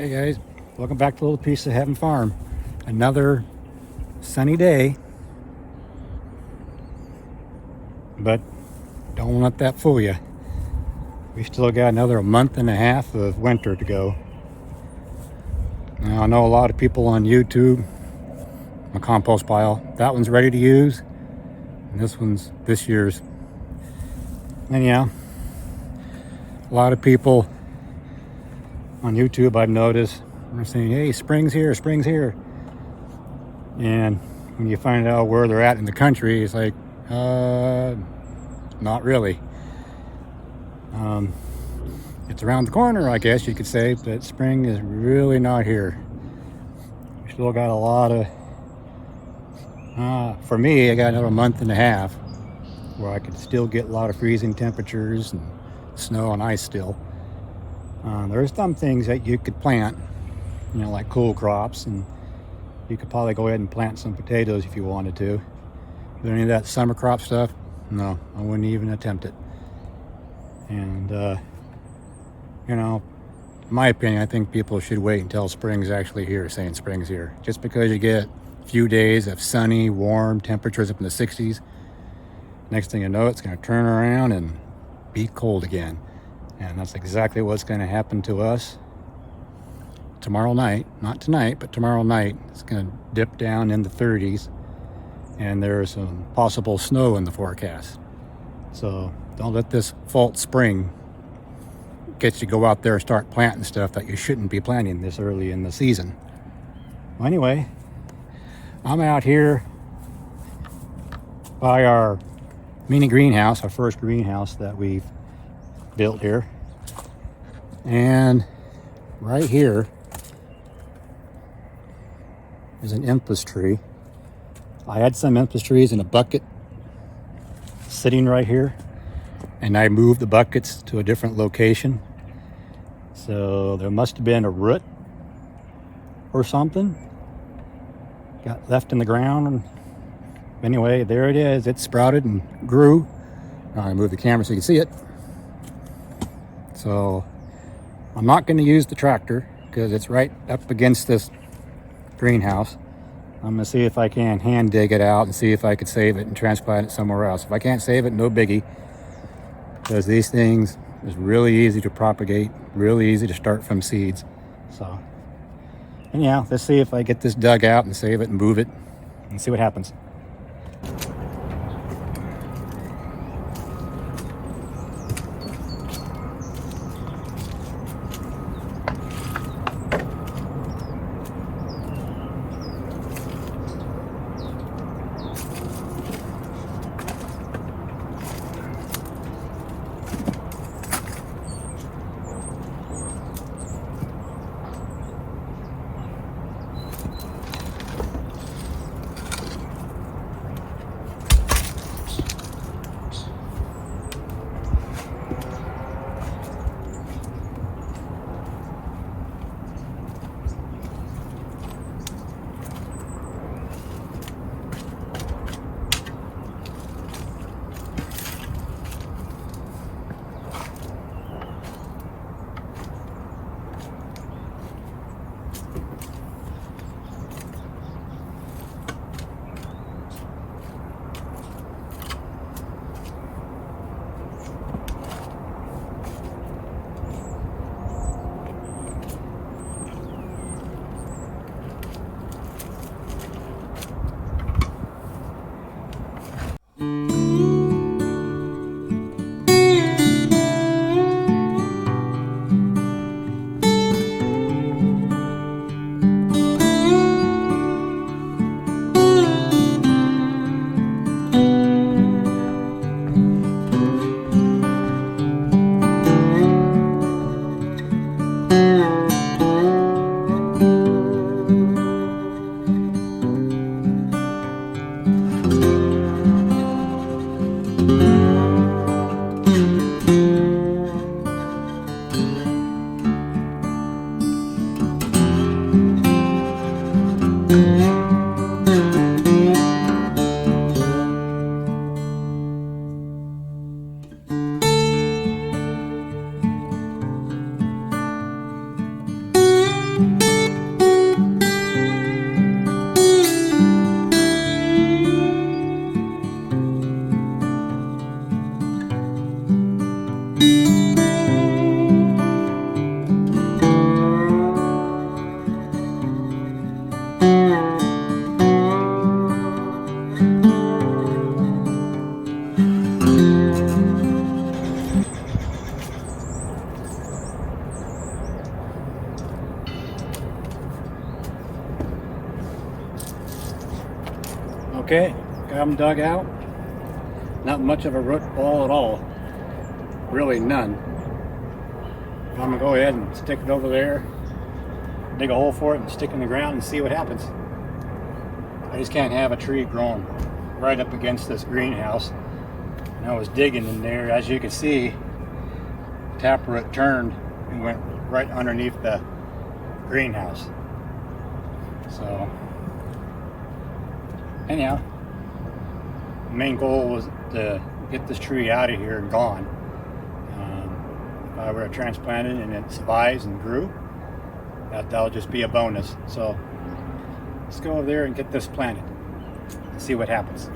Hey guys, welcome back to a little piece of heaven farm. Another sunny day, but don't let that fool you. We still got another month and a half of winter to go. Now I know a lot of people on YouTube, my compost pile, that one's ready to use, and this one's this year's. And yeah, a lot of people on YouTube I've noticed are saying, hey, spring's here, spring's here. And when you find out where they're at in the country, it's like, not really. It's around the corner, I guess you could say, but spring is really not here. We still got a lot of, for me, I got another month and a half where I could still get a lot of freezing temperatures and snow and ice still. There's some things that you could plant, like cool crops, and you could probably go ahead and plant some potatoes if you wanted to. But any of that summer crop stuff, no, I wouldn't even attempt it. And, in my opinion, I think people should wait until spring's actually here, saying spring's here. Just because you get a few days of sunny, warm temperatures up in the 60s, next thing you know, it's going to turn around and be cold again. And that's exactly what's going to happen to us tomorrow night. Not tonight, but tomorrow night. It's going to dip down in the 30s, and there's some possible snow in the forecast. So don't let this false spring get you to go out there and start planting stuff that you shouldn't be planting this early in the season. Well, anyway, I'm out here by our mini greenhouse, our first greenhouse that we've built here. And right here is an Empress tree. I had some Empress trees in a bucket sitting right here, and I moved the buckets to a different location. So there must have been a root or something got left in the ground. And anyway, there it is. It sprouted and grew. I moved the camera so you can see it. So I'm not going to use the tractor because it's right up against this greenhouse. I'm going to see if I can hand dig it out and see if I could save it and transplant it somewhere else. If I can't save it, no biggie, because these things is really easy to propagate, really easy to start from seeds. So, and yeah, let's see if I get this dug out and save it and move it and see what happens. Okay, got them dug out. Not much of a root ball at all. Really none. I'm gonna go ahead and stick it over there, dig a hole for it and stick it in the ground and see what happens. I just can't have a tree growing right up against this greenhouse. And I was digging in there, as you can see, taproot turned and went right underneath the greenhouse. So anyhow, the main goal was to get this tree out of here and gone. If I were to transplant it and it survives and grew, that'll just be a bonus. So let's go over there and get this planted and see what happens.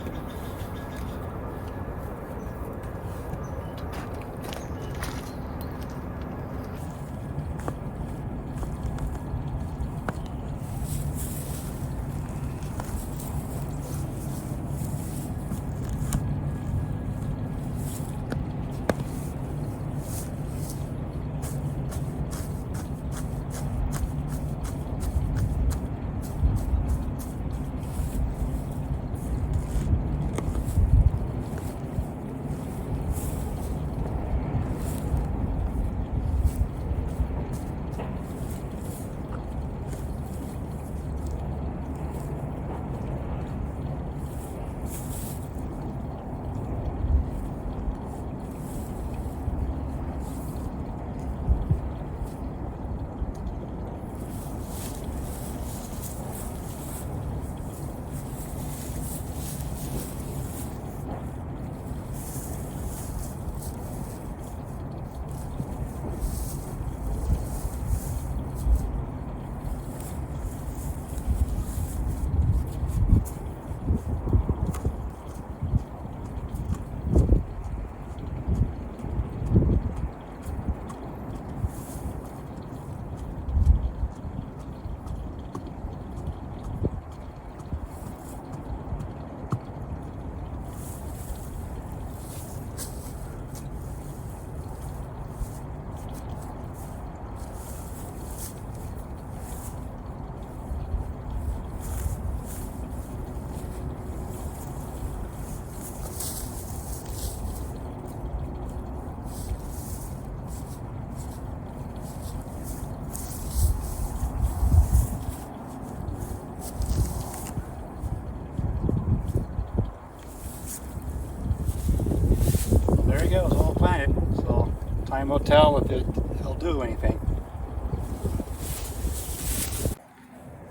There he goes, all planted. So time will tell if it'll do anything.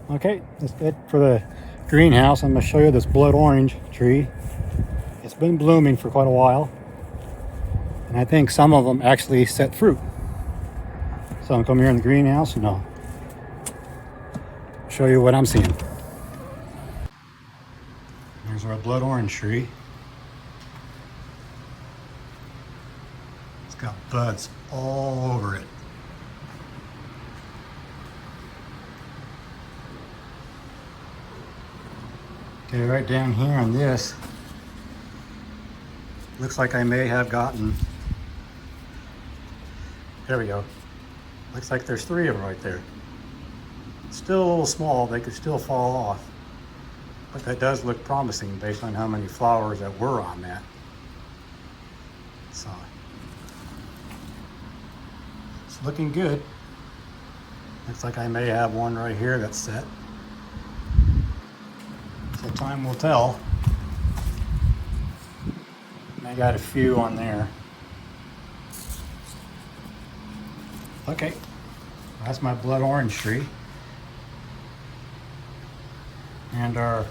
Okay, that's it for the greenhouse. I'm going to show you this blood orange tree. It's been blooming for quite a while, and I think some of them actually set fruit. So I'm coming here in the greenhouse and I'll show you what I'm seeing. There's our blood orange tree. It's got buds all over it. Okay, right down here on this, looks like I may have gotten, there we go. Looks like there's 3 of them right there. Still a little small, they could still fall off. But that does look promising based on how many flowers that were on that. So, it's looking good. Looks like I may have one right here that's set. So time will tell. I got a few on there. Okay, that's my blood orange tree. And our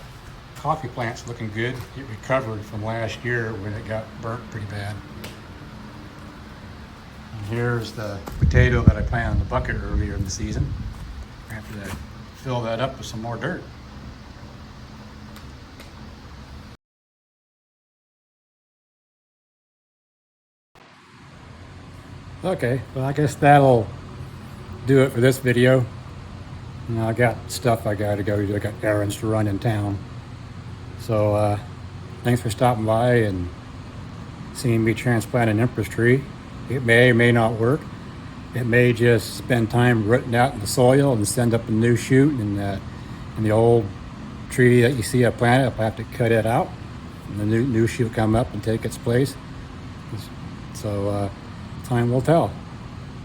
coffee plant's looking good. It recovered from last year when it got burnt pretty bad. And here's the potato that I planted in the bucket earlier in the season. I have to fill that up with some more dirt. Okay, well I guess that'll do it for this video. You know, I got stuff I gotta go do. I got errands to run in town. So thanks for stopping by and seeing me transplant an Empress tree. It may or may not work. It may just spend time rooting out in the soil and send up a new shoot, and the old tree that you see I planted, I'll have to cut it out, and the new shoot will come up and take its place. So time will tell.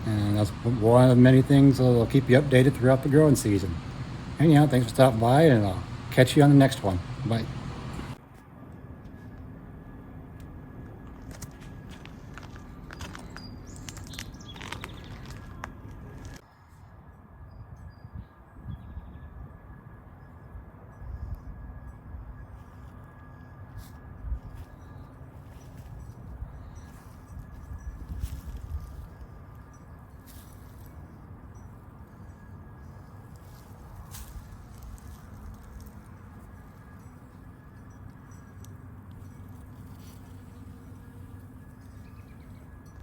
And that's one of the many things that'll keep you updated throughout the growing season. Anyhow, thanks for stopping by, and I'll catch you on the next one. Bye.